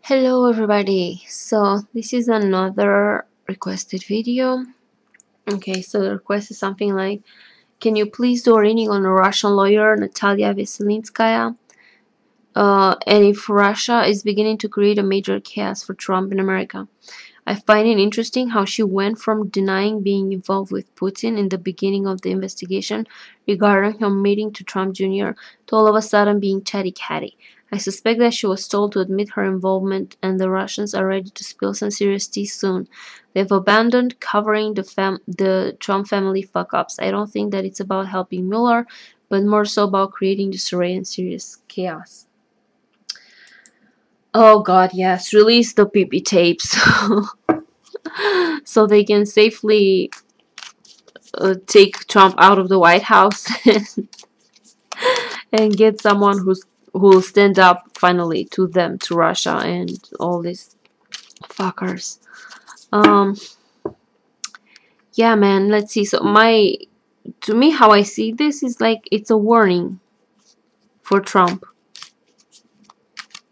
Hello everybody, so this is another requested video. Okay, so the request is something like, can you please do a reading on the Russian lawyer Natalia Veselinskaya? And if Russia is beginning to create a major chaos for Trump in America. I find it interesting how she went from denying being involved with Putin in the beginning of the investigation regarding her meeting to Trump Jr. to all of a sudden being chatty-catty. I suspect that she was told to admit her involvement, and the Russians are ready to spill some serious tea soon. They've abandoned covering the Trump family fuck-ups. I don't think that it's about helping Mueller, but more so about creating disarray and serious chaos. Oh god, yes, release the PP tapes. So they can safely take Trump out of the White House and get someone who will stand up finally to them, to Russia and all these fuckers. Yeah, man, let's see. So to me, how I see this is like it's a warning for Trump.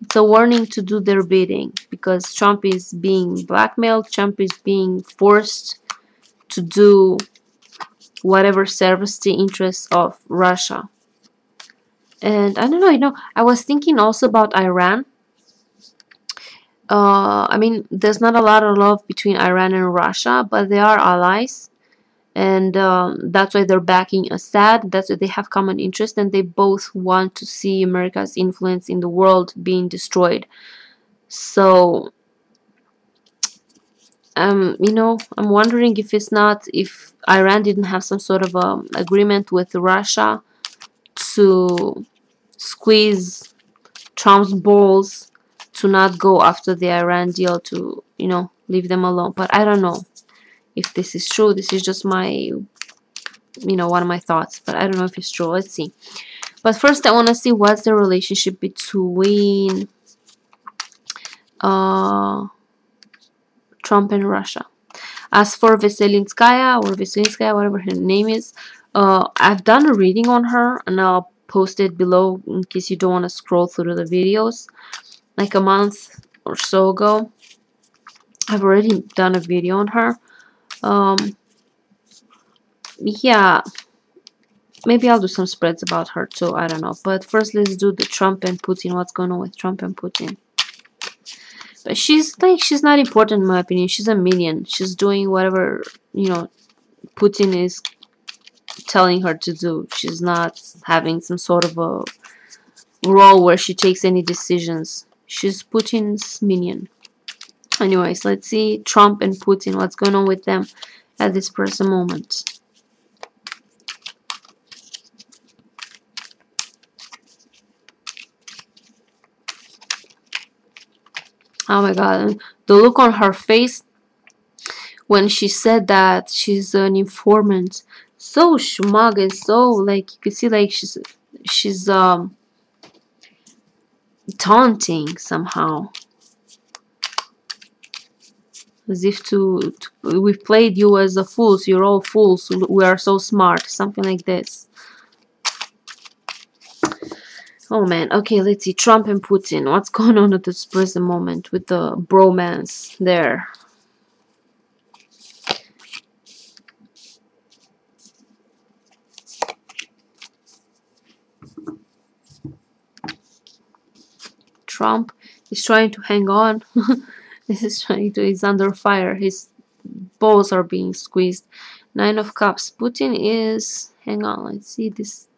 It's a warning to do their bidding because Trump is being blackmailed. Trump is being forced to do whatever serves the interests of Russia. And I don't know, I was thinking also about Iran. I mean, there's not a lot of love between Iran and Russia, but they are allies. And that's why they're backing Assad. That's why they have common interest, and they both want to see America's influence in the world being destroyed. So, I'm wondering if Iran didn't have some sort of agreement with Russia to squeeze Trump's balls to not go after the Iran deal, to leave them alone. But I don't know if this is true. This is just my one of my thoughts, but I don't know if it's true. Let's see. But first I want to see what's the relationship between Trump and Russia. As for Veselinskaya, whatever her name is, I've done a reading on her, and I'll post it below in case you don't want to scroll through the videos. Like a month or so ago, I've already done a video on her. Yeah, maybe I'll do some spreads about her too, I don't know. But first, let's do the Trump and Putin. What's going on with Trump and Putin? But she's not important in my opinion. She's a minion. She's doing whatever Putin is telling her to do. She's not having some sort of a role where she takes any decisions. She's Putin's minion. Anyways, let's see Trump and Putin. What's going on with them at this present moment? Oh my god, the look on her face when she said that she's an informant, so smug and so like you could see like she's taunting somehow, as if we've played you as a fool, so you're all fools, we are so smart, something like this. Oh man, okay, let's see, Trump and Putin, what's going on at this present moment with the bromance there? Trump is trying to hang on. He's under fire. His balls are being squeezed. 9 of Cups. Putin is, hang on, let's see this.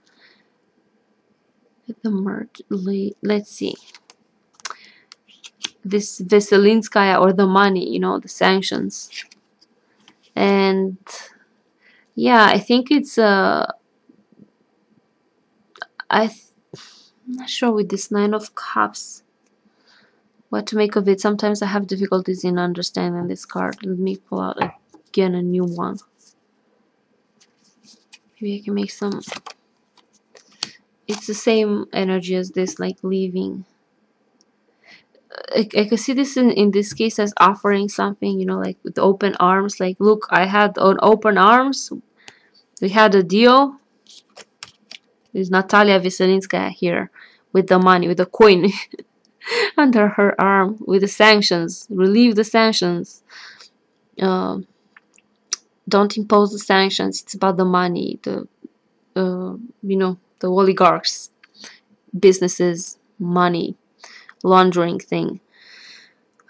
Let them merge. Let's see. This Veselinskaya, or the money, the sanctions. And yeah, I think it's I'm not sure with this 9 of Cups what to make of it. Sometimes I have difficulties in understanding this card. Let me pull out again a new one. Maybe I can make some. It's the same energy as this, like leaving. I could see this in this case as offering something, like with open arms. Like, look, I had on open arms. We had a deal. There's Natalia Veselinskaya here with the money, with the coin. under her arm with the sanctions. Relieve the sanctions. Uh, don't impose the sanctions. It's about the money, the the oligarchs, businesses, money, laundering thing.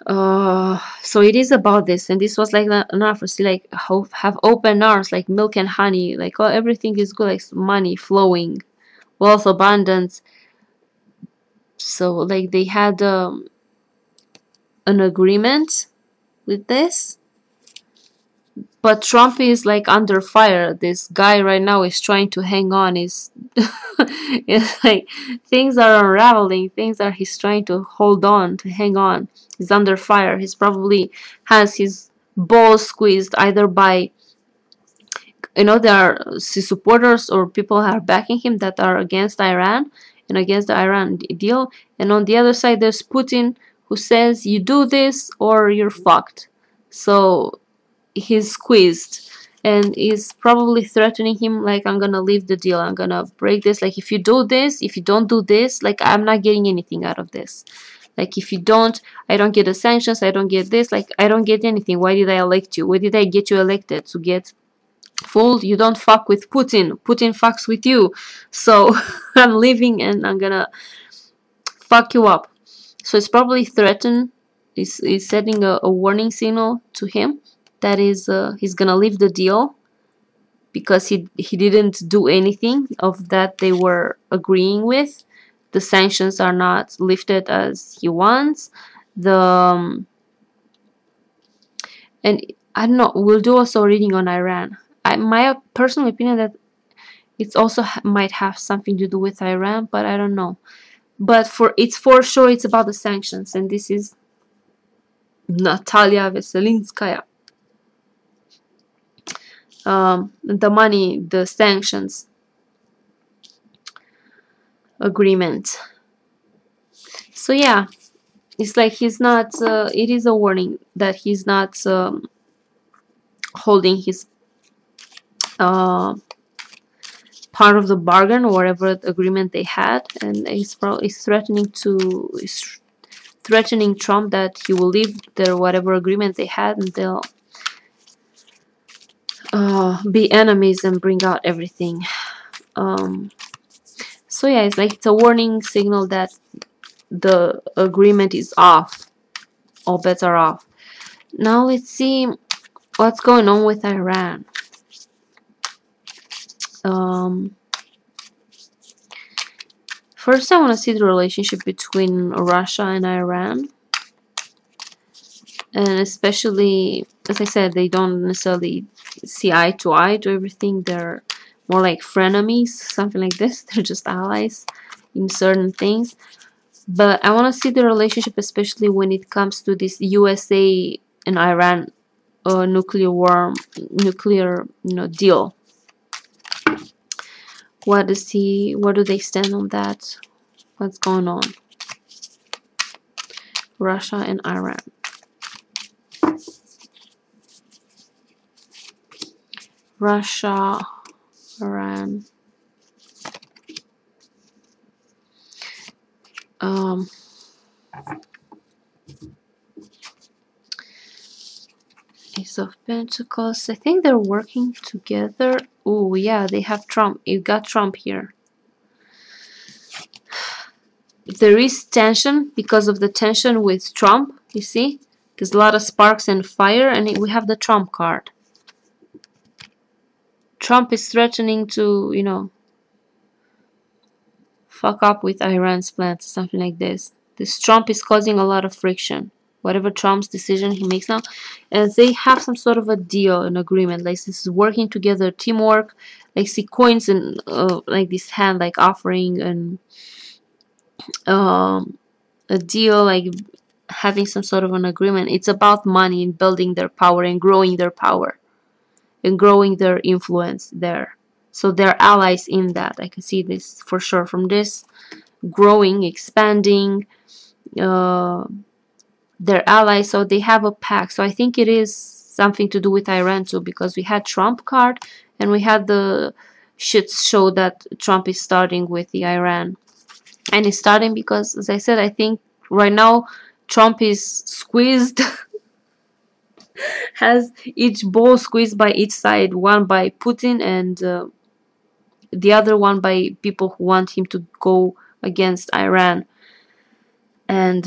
So it is about this, and this was like enough. See, like have open arms, like milk and honey, like oh, everything is good, like money flowing, wealth abundance. So like they had an agreement with this, but Trump is like under fire. This guy right now is trying to hang on. Is it's like things are unraveling. He's trying to hold on, to hang on. He's under fire. He's probably has his balls squeezed either by, there are his supporters or people who are backing him that are against Iran and against the Iran deal, and on the other side there's Putin, who says you do this or you're fucked. So he's squeezed, and is probably threatening him like, I'm gonna leave the deal, I'm gonna break this, like if you do this, if you don't do this, like I'm not getting anything out of this. Like if you don't, I don't get the sanctions, I don't get this, like I don't get anything. Why did I elect you? Why did I get you elected? To get fooled? You don't fuck with Putin. Putin fucks with you. So I'm leaving and I'm gonna fuck you up. So it's probably threatened. He's setting a warning signal to him that is he's gonna leave the deal because he didn't do anything of that they were agreeing with. The sanctions are not lifted as he wants. And I don't know, we'll do also a reading on Iran. My personal opinion that it also might have something to do with Iran, but I don't know. But it's for sure it's about the sanctions, and this is Natalia Veselinskaya. The money, the sanctions agreement. So yeah, it's like he's not, it is a warning that he's not holding his part of the bargain or whatever agreement they had, and he's threatening Trump that he will leave their whatever agreement they had, and they'll be enemies and bring out everything. So yeah, it's like it's a warning signal that the agreement is off. All bets are off. Now let's see what's going on with Iran. First I want to see the relationship between Russia and Iran. And especially, as I said, they don't necessarily see eye to everything. They're more like frenemies, something like this. They're just allies in certain things. But I want to see the relationship, especially when it comes to this USA and Iran nuclear deal. What do they stand on that? What's going on? Russia and Iran. Russia, Iran. Ace of Pentacles. I think they're working together. Oh yeah, they have Trump. You got Trump here. There is tension because of the tension with Trump. You see, there's a lot of sparks and fire, and we have the Trump card. Trump is threatening to, fuck up with Iran's plans, something like this. This Trump is causing a lot of friction. Whatever Trump's decision he makes now, and they have some sort of a deal, an agreement, like this is working together, teamwork. Like see coins and like this hand, like offering and a deal, like having some sort of an agreement. It's about money and building their power and growing their power and growing their influence there. So they're allies in that. I can see this for sure from this growing, expanding. They're allies, so they have a pact. So I think it is something to do with Iran too, because we had Trump card and we had the shit show that Trump is starting with the Iran. And it's starting because, as I said, I think right now Trump is squeezed, has each ball squeezed by each side, one by Putin and the other one by people who want him to go against Iran. And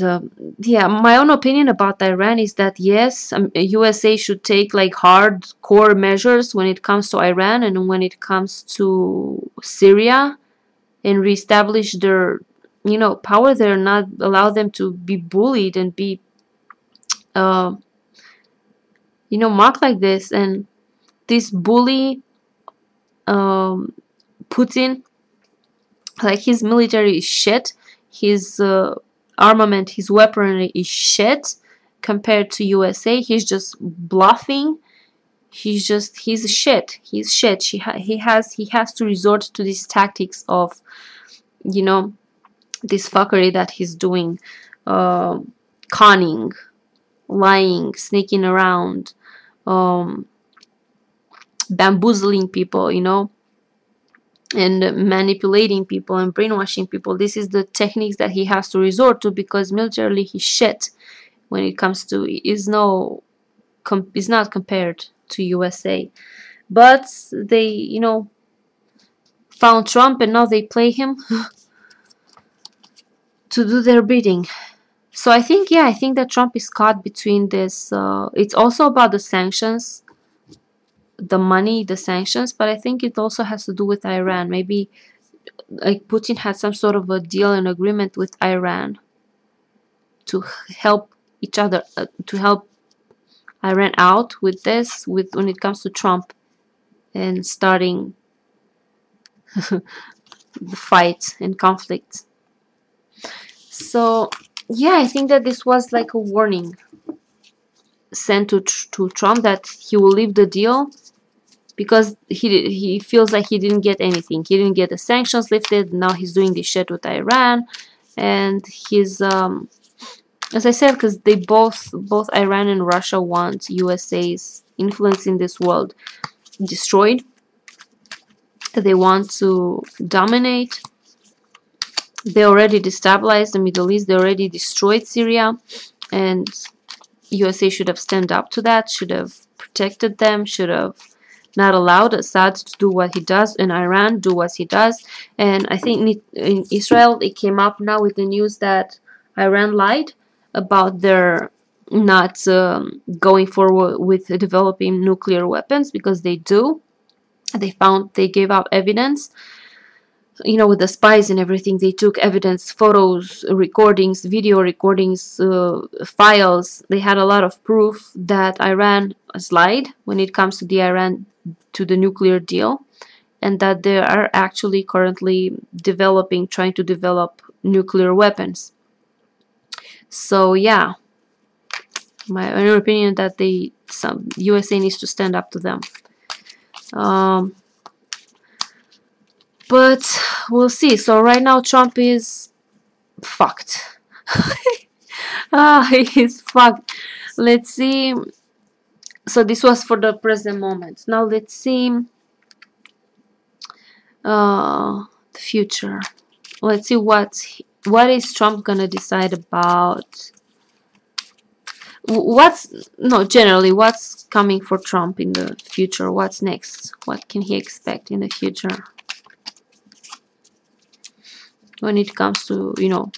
yeah, my own opinion about Iran is that yes, USA should take like hardcore measures when it comes to Iran and when it comes to Syria, and reestablish their, you know, power there, not allow them to be bullied and be you know, marked like this. And this bully Putin, like his military is shit, his armament, his weaponry is shit compared to USA. He's just bluffing. He's shit. He's shit. He has to resort to these tactics of, you know, this fuckery that he's doing, conning, lying, sneaking around, bamboozling people, you know, and manipulating people and brainwashing people. This is the techniques that he has to resort to, because militarily he's shit when it comes to, is not compared to USA. But they, you know, found Trump and now they play him to do their bidding. So I think, yeah, I think that Trump is caught between this. It's also about the sanctions, the money, the sanctions, but I think it also has to do with Iran. Maybe like Putin had some sort of a deal and agreement with Iran to help each other, to help Iran out with this, with when it comes to Trump and starting the fight and conflict. So yeah, I think that this was like a warning sent to Trump that he will leave the deal, because he feels like he didn't get anything. He didn't get the sanctions lifted. Now he's doing this shit with Iran, and he's as I said, because they both Iran and Russia want USA's influence in this world destroyed. They want to dominate. They already destabilized the Middle East. They already destroyed Syria, and USA should have stand up to that. Should have protected them. Should have not allowed Assad to do what he does, and Iran do what he does. And I think in Israel, it came up now with the news that Iran lied about their not going forward with developing nuclear weapons, because they do. They gave out evidence, you know, with the spies and everything. They took evidence, photos, recordings, video recordings, files. They had a lot of proof that Iran has lied when it comes to the nuclear deal, and that they are actually currently trying to develop nuclear weapons. So yeah, my own opinion that USA needs to stand up to them. But we'll see. So right now Trump is fucked. He's fucked. Let's see. So this was for the present moment. Now let's see the future. Let's see what is Trump gonna decide about. Generally, what's coming for Trump in the future? What's next? What can he expect in the future when it comes to, you know,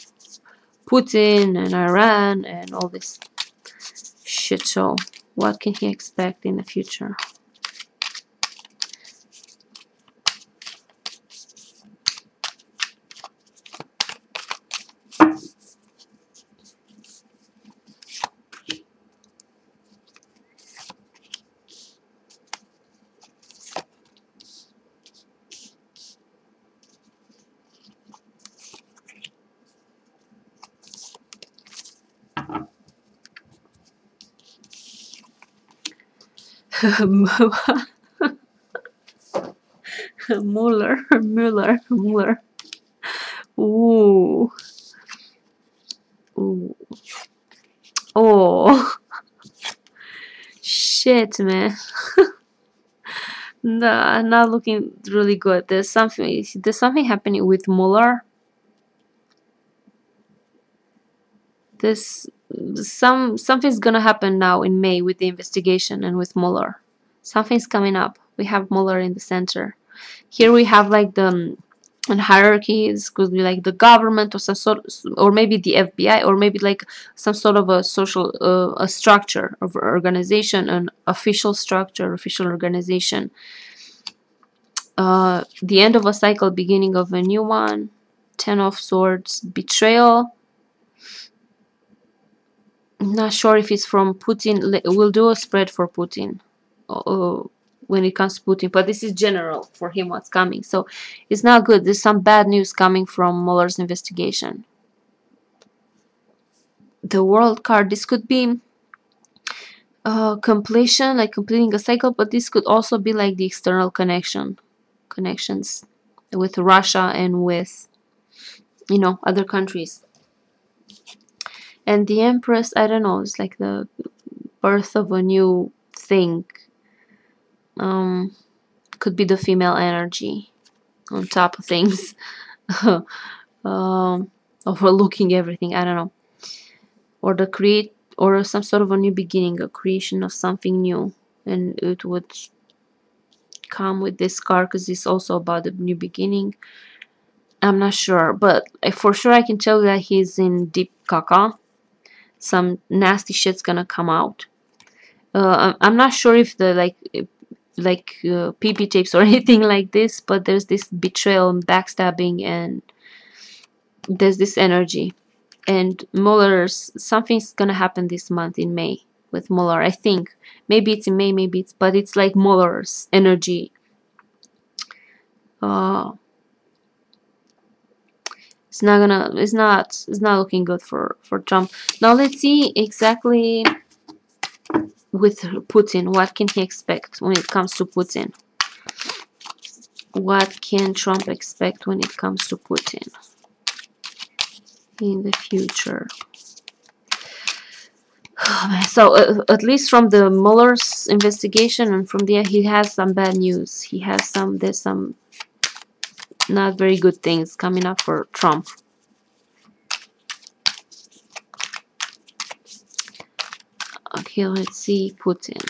Putin and Iran and all this shit show? What can he expect in the future? Mueller. Ooh. Ooh. Oh. Shit, man. Nah, not looking really good. There's something happening with Mueller. This something's gonna happen now in May with the investigation and with Mueller. Something's coming up. We have Mueller in the center. Here we have like the hierarchy. This could be like the government or some sort, or maybe the FBI, or maybe like some sort of a social a structure of organization, an official structure, official organization. The end of a cycle, beginning of a new one. Ten of Swords, betrayal. I'm not sure if it's from Putin. We'll do a spread for Putin when it comes to Putin, but this is general for him what's coming. So it's not good. There's some bad news coming from Mueller's investigation. The World card. This could be completion, like completing a cycle, but this could also be like the external connections with Russia and with, you know, other countries. And the Empress, I don't know, it's like the birth of a new thing. Could be the female energy on top of things. Overlooking everything, I don't know. Or or some sort of a new beginning, a creation of something new. And it would come with this card because it's also about the new beginning. I'm not sure, but for sure I can tell you that he's in deep caca. Some nasty shit's gonna come out. I'm not sure if the PP tapes or anything like this, but there's this betrayal and backstabbing, and there's this energy. And Mueller's, something's gonna happen this month in May with Mueller. I think maybe it's in May, but it's like Mueller's energy. It's not looking good for Trump. Now let's see exactly with Putin, what can he expect when it comes to Putin? What can Trump expect when it comes to Putin in the future? Oh, man. So at least from the Mueller's investigation and from there, he has some bad news. There's some not very good things coming up for Trump. Okay, let's see Putin.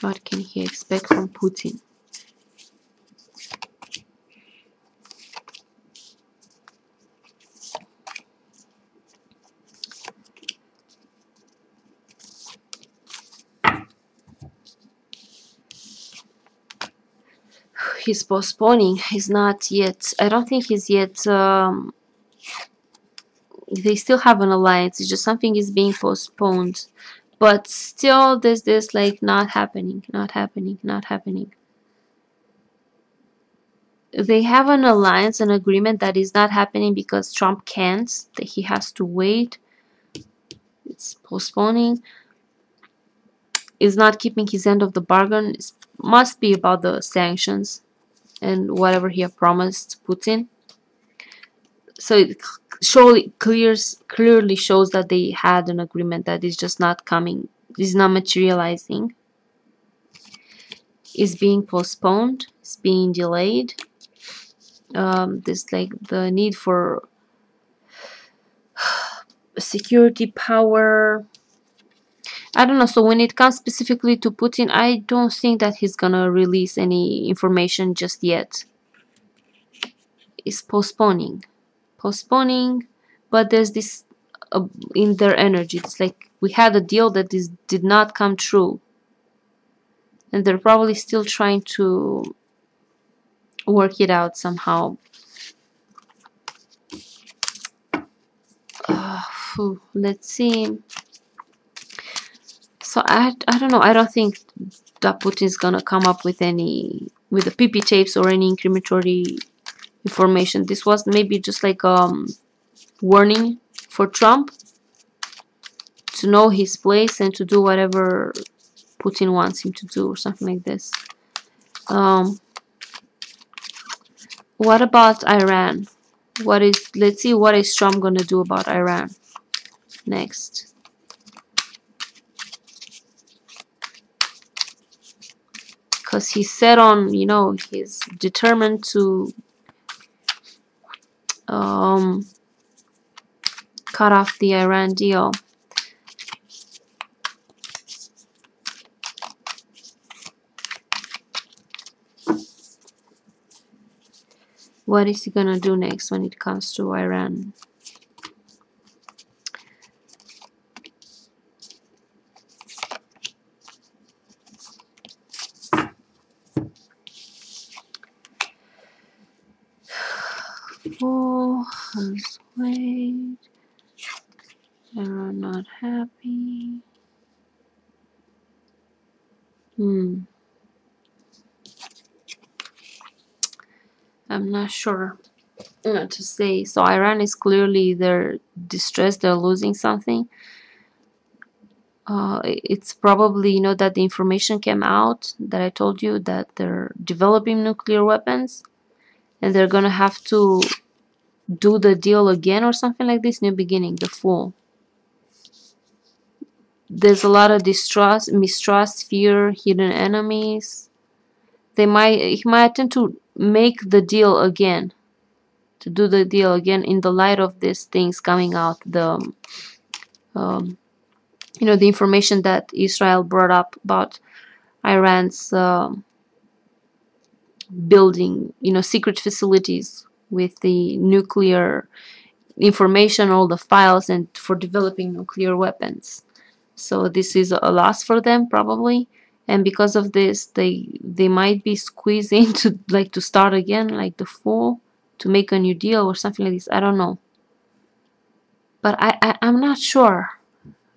What can he expect from Putin? He's postponing. He's not yet. I don't think he's yet. They still have an alliance. It's just something is being postponed. But still, there's this like not happening, not happening, not happening. They have an alliance, an agreement that is not happening because Trump can't. That he has to wait. It's postponing. Is not keeping his end of the bargain. It must be about the sanctions and whatever he had promised Putin. So it clearly shows that they had an agreement that is just not coming, is not materializing, is being postponed, is being delayed. There's like the need for security power. I don't know. So when it comes specifically to Putin, I don't think that he's gonna release any information just yet. It's postponing, but there's this in their energy. It's like we had a deal that did not come true, and they're probably still trying to work it out somehow. Let's see. So I don't know. I don't think that Putin's gonna come up with the PP tapes or any incriminatory information. This was maybe just like warning for Trump to know his place and to do whatever Putin wants him to do or something like this. What about Iran? Let's see what is Trump gonna do about Iran next. Because he's set on, he's determined to cut off the Iran deal. What is he gonna do next when it comes to Iran? Oh, let's wait. Iran not happy. I'm not sure what to say. So Iran is clearly, they're distressed, they're losing something. It's probably, you know, that the information came out that I told you that they're developing nuclear weapons and they're gonna have to do the deal again or something like this. New beginning, the Fool. There's a lot of distrust, mistrust, fear, hidden enemies. He might attempt to make the deal again, to do the deal again in the light of these things coming out. You know, the information that Israel brought up about Iran's building, you know, secret facilities with the nuclear information, all the files, and for developing nuclear weapons. So this is a loss for them probably, and because of this, they might be squeezed into like to start again, like the Fool, to make a new deal or something like this. I don't know, but I'm not sure.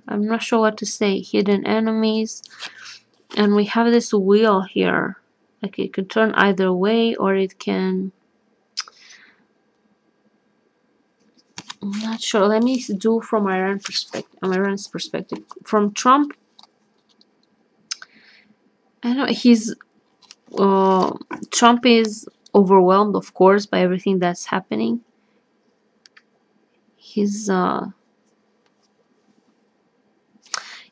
I'm not sure what to say. Hidden enemies, and we have this wheel here. Like it could turn either way, or it can. I'm not sure. Let me do from Iran's perspective. From Trump, I don't know. Trump is overwhelmed, of course, by everything that's happening. Yeah,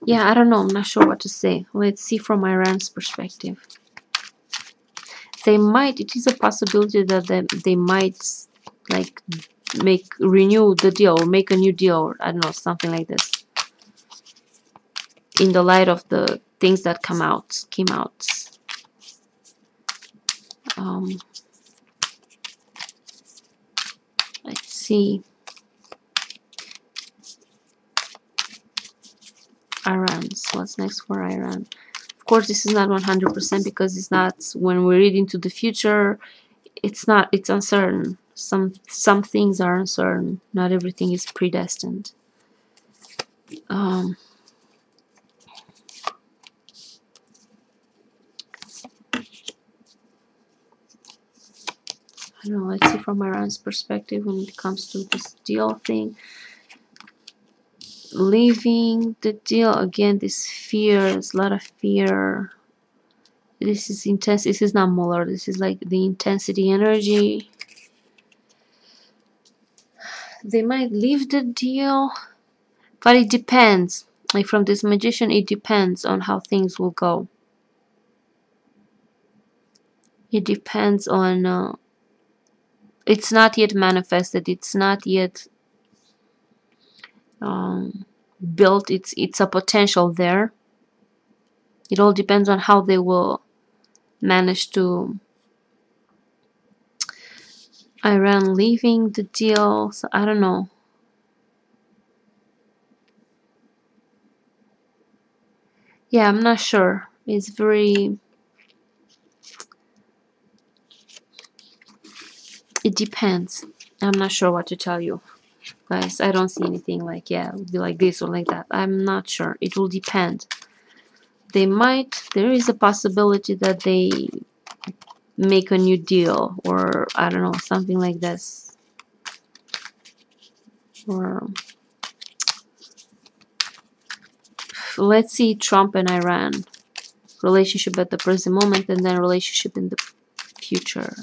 I don't know. I'm not sure what to say. Let's see from Iran's perspective. It is a possibility that they might like renew the deal or make a new deal, or I don't know, something like this, in the light of the things that came out. Let's see. Iran. So what's next for Iran? Of course, this is not 100% because it's not, when we read into the future, it's uncertain. Some things are uncertain. Not everything is predestined. I don't know, let's see from Iran's perspective when it comes to this deal thing. Leaving the deal again, this fear, there's a lot of fear. This is intense. This is not Muller. This is like the intensity energy. They might leave the deal, but it depends. Like from this magician, it depends on how things will go. It depends on. It's not yet manifested. It's not yet built. It's a potential there. It all depends on how they will manage to. Iran leaving the deal. So I don't know. Yeah, I'm not sure. It's very. It depends. I'm not sure what to tell you, guys. I don't see anything like, yeah, it would be like this or like that. I'm not sure. It will depend. There is a possibility that they make a new deal, or I don't know, something like this. Or let's see Trump and Iran relationship at the present moment, and then relationship in the future.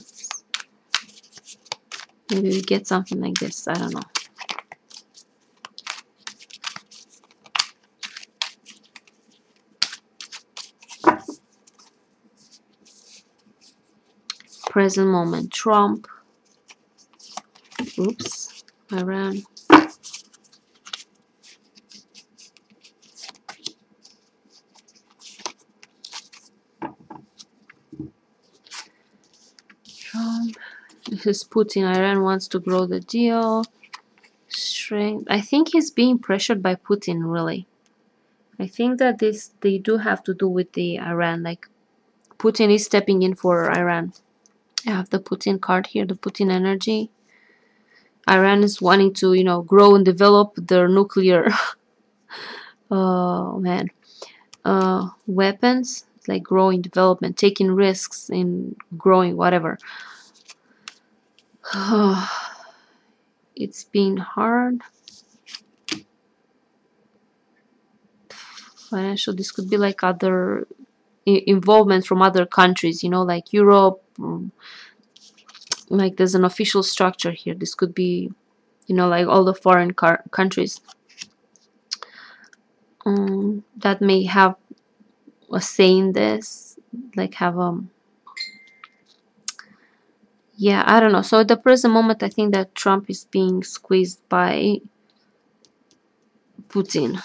Maybe we get something like this. I don't know. Present moment, Trump Oops, Iran. Trump. This is Putin. Iran wants to grow the deal. Strength. I think he's being pressured by Putin, really. I think that they do have to do with the Iran. Like, Putin is stepping in for Iran. I have the Putin card here, the Putin energy. Iran is wanting to, grow and develop their nuclear weapons, like growing development, taking risks in growing whatever. It's been hard. Financial, this could be like other involvement from other countries, like Europe. Like there's an official structure here. This could be, like all the foreign countries that may have a say in this, like have yeah, I don't know. So at the present moment, I think that Trump is being squeezed by Putin.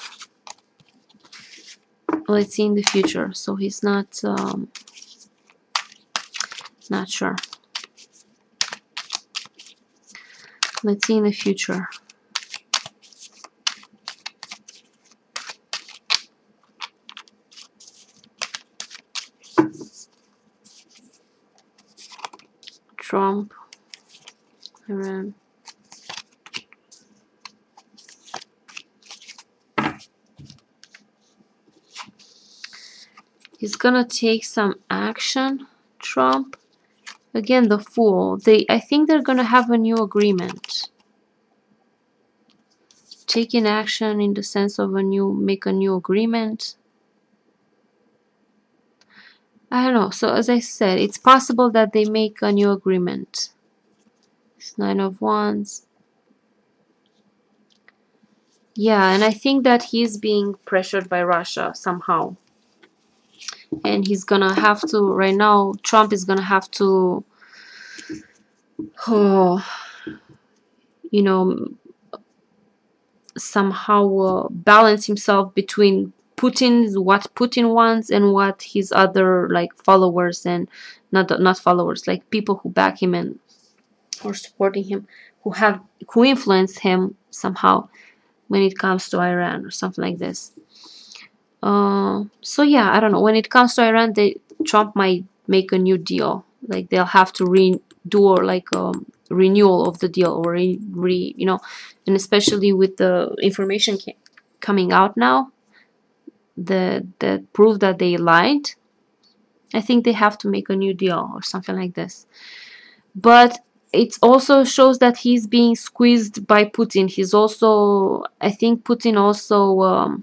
Let's see in the future. So he's not sure. Let's see in the future. Trump, Iran. He's gonna take some action, Trump. Again, the Fool. I think they're gonna have a new agreement. Taking action in the sense of make a new agreement. I don't know. So as I said, it's possible that they make a new agreement. It's 9 of Wands. Yeah, and I think that he's being pressured by Russia somehow. And he's gonna have to, right now, Trump is gonna have to, somehow balance himself between what Putin wants and what his other like followers and not followers, like people who back him and or supporting him, who influence him somehow when it comes to Iran or something like this. So yeah, I don't know. When it comes to Iran, Trump might make a new deal. Like they'll have to redo or like renewal of the deal or and especially with the information coming out now that prove that they lied. I think they have to make a new deal or something like this. But it also shows that he's being squeezed by Putin. He's also, I think Putin also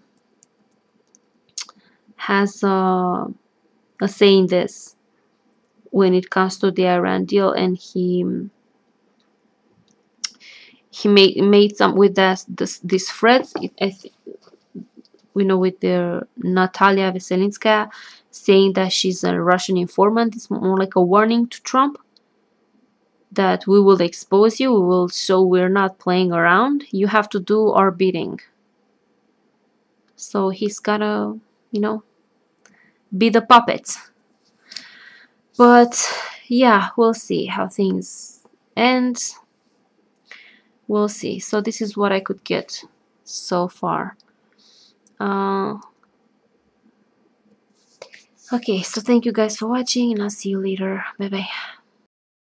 has a say in this when it comes to the Iran deal, and he made some with these threats. With the Natalia Veselinskaya saying that she's a Russian informant. It's more like a warning to Trump that we will expose you. We will show we're not playing around. You have to do our bidding. So he's gotta, be the puppet. But yeah, we'll see how things end. We'll see. So this is what I could get so far. Okay, so thank you guys for watching, and I'll see you later. Bye bye.